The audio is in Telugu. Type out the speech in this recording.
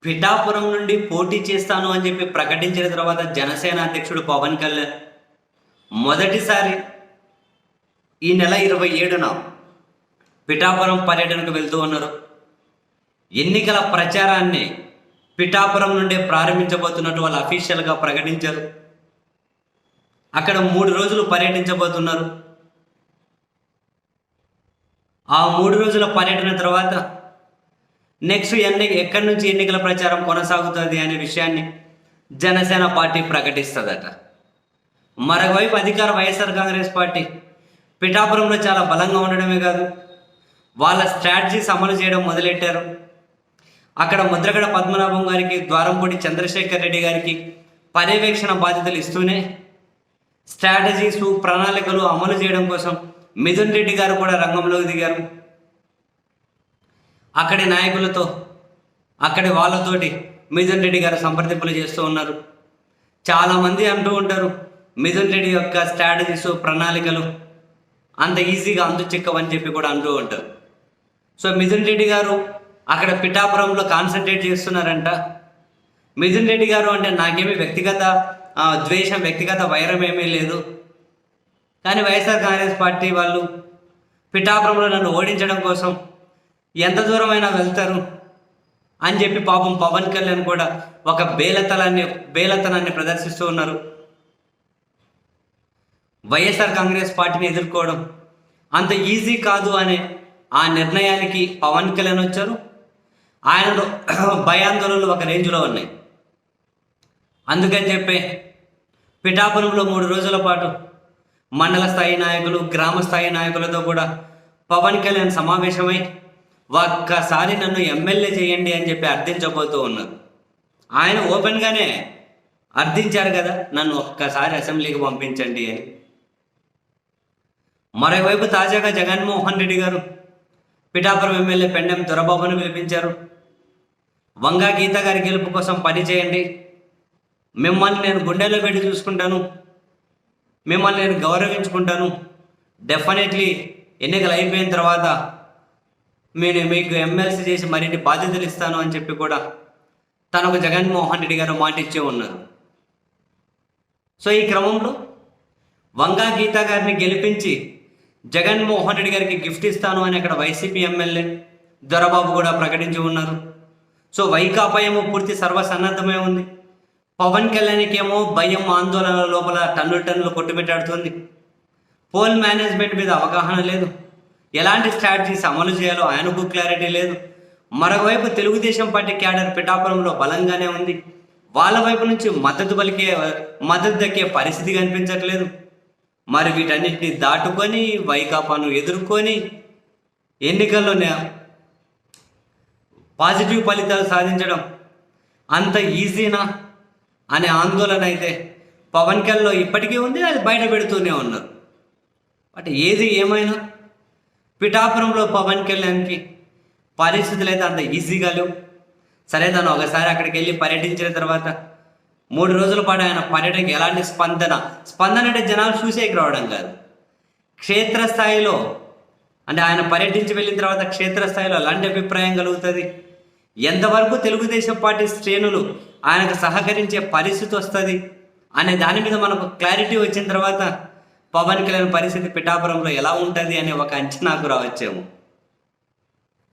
పిఠాపురం నుండి పోటీ చేస్తాను అని చెప్పి ప్రకటించిన తర్వాత జనసేన అధ్యక్షుడు పవన్ కళ్యాణ్ మొదటిసారి ఈ నెల 27న పిఠాపురం పర్యటనకు వెళ్తూ ఉన్నారు. ఎన్నికల ప్రచారాన్ని పిఠాపురం నుండి ప్రారంభించబోతున్నట్టు వాళ్ళు అఫీషియల్గా ప్రకటించారు. అక్కడ 3 రోజులు పర్యటించబోతున్నారు. ఆ 3 రోజుల పర్యటన తర్వాత నెక్స్ట్ ఎక్కడి నుంచి ఎన్నికల ప్రచారం కొనసాగుతుంది అనే విషయాన్ని జనసేన పార్టీ ప్రకటిస్తుందట. మరోవైపు అధికార వైఎస్ఆర్ కాంగ్రెస్ పార్టీ పిఠాపురంలో చాలా బలంగా ఉండడమే కాదు, వాళ్ళ స్ట్రాటజీస్ అమలు చేయడం మొదలెట్టారు. అక్కడ ముద్రగడ పద్మనాభం గారికి, ద్వారంపూడి చంద్రశేఖర్ రెడ్డి గారికి పర్యవేక్షణ బాధ్యతలు ఇస్తూనే స్ట్రాటజీస్, ప్రణాళికలు అమలు చేయడం కోసం మిథున్ రెడ్డి గారు కూడా రంగంలోకి దిగారు. అక్కడి నాయకులతో, అక్కడి వాళ్ళతోటి మిథున్ రెడ్డి గారు సంప్రదింపులు చేస్తూ ఉన్నారు. చాలామంది అంటూ ఉంటారు మిథున్ రెడ్డి యొక్క స్ట్రాటజీస్, ప్రణాళికలు అంత ఈజీగా అంతు చిక్కవని చెప్పి కూడా అంటూ ఉంటారు. సో మిథున్ రెడ్డి గారు అక్కడ పిఠాపురంలో కాన్సన్ట్రేట్ చేస్తున్నారంట. మిథున్ రెడ్డి గారు అంటే నాకేమీ వ్యక్తిగత ద్వేషం, వ్యక్తిగత వైరం ఏమీ లేదు, కానీ వైఎస్ఆర్ కాంగ్రెస్ పార్టీ వాళ్ళు పిఠాపురంలో నన్ను ఓడించడం కోసం ఎంత దూరమైనా వెళ్తారు అని చెప్పి పాపం పవన్ కళ్యాణ్ కూడా ఒక బేలతనాన్ని ప్రదర్శిస్తూ ఉన్నారు. వైఎస్ఆర్ కాంగ్రెస్ పార్టీని ఎదుర్కోవడం అంత ఈజీ కాదు అనే ఆ నిర్ణయానికి పవన్ కళ్యాణ్ వచ్చారు. ఆయనలో భయాందోళనలు ఒక రేంజ్లో ఉన్నాయి. అందుకని చెప్పి పిఠాపురంలో 3 రోజుల పాటు మండల స్థాయి నాయకులు, గ్రామ స్థాయి నాయకులతో కూడా పవన్ కళ్యాణ్ సమావేశమై ఒక్కసారి నన్ను ఎమ్మెల్యే చేయండి అని చెప్పి అర్థించబోతూ ఉన్నారు. ఆయన ఓపెన్గానే అర్థించారు కదా, నన్ను ఒక్కసారి అసెంబ్లీకి పంపించండి అని. మరోవైపు తాజాగా జగన్మోహన్ రెడ్డి గారు పిఠాపురం ఎమ్మెల్యే పెండెం దొరబాబును పిలిపించారు. వంగా గీత గారి గెలుపు కోసం పని చేయండి, మిమ్మల్ని నేను గుండెల్లో పెట్టి చూసుకుంటాను, మిమ్మల్ని నేను గౌరవించుకుంటాను, డెఫినెట్లీ ఎన్నికలు అయిపోయిన తర్వాత మీకు ఎమ్మెల్సీ చేసి మరిన్ని బాధ్యతలు ఇస్తాను అని చెప్పి కూడా తనకు జగన్మోహన్ రెడ్డి గారు మాటిచ్చే ఉన్నారు. సో ఈ క్రమంలో వంగా గీత గారిని గెలిపించి జగన్మోహన్ రెడ్డి గారికి గిఫ్ట్ ఇస్తాను అని అక్కడ వైసీపీ ఎమ్మెల్యే దొరబాబు కూడా ప్రకటించి ఉన్నారు. సో వైకాపా ఏమో పూర్తి సర్వసన్నద్ధమే ఉంది. పవన్ కళ్యాణ్కి ఏమో భయం, ఆందోళన లోపల టన్నులు కొట్టుబెట్టాడుతుంది. పోల్ మేనేజ్మెంట్ మీద అవగాహన లేదు, ఎలాంటి స్ట్రాటజీస్ అమలు చేయాలో ఆయనకు క్లారిటీ లేదు. మరోవైపు తెలుగుదేశం పార్టీ క్యాడర్ పిఠాపురంలో బలంగానే ఉంది. వాళ్ళ వైపు నుంచి మద్దతు దక్కే పరిస్థితి కనిపించట్లేదు. మరి వీటన్నిటిని దాటుకొని వైకాపాను ఎదుర్కొని ఎన్నికల్లోనే పాజిటివ్ ఫలితాలు సాధించడం అంత ఈజీనా అనే ఆందోళన అయితే పవన్ కళ్యాణ్లో ఇప్పటికీ ఉంది. అది బయట పెడుతూనే ఉన్నారు. బట్ ఏది ఏమైనా పిఠాపురంలో పవన్ కళ్యాణ్కి పరిస్థితులు అయితే అంత ఈజీగా లేవు. సరే, తను ఒకసారి అక్కడికి వెళ్ళి పర్యటించిన తర్వాత 3 రోజుల పాటు ఆయన పర్యటనకి ఎలాంటి స్పందన అంటే జనాలు చూసేకి రావడం కాదు, క్షేత్రస్థాయిలో అంటే ఆయన పర్యటించి వెళ్ళిన తర్వాత క్షేత్రస్థాయిలో ఎలాంటి అభిప్రాయం కలుగుతుంది, ఎంతవరకు తెలుగుదేశం పార్టీ శ్రేణులు ఆయనకు సహకరించే పరిస్థితి వస్తుంది అనే దాని మీద మనకు క్లారిటీ వచ్చిన తర్వాత పవన్ కళ్యాణ్ పరిస్థితి పిఠాపురంలో ఎలా ఉంటుంది అనే ఒక అంచనాకు రావచ్చేమో.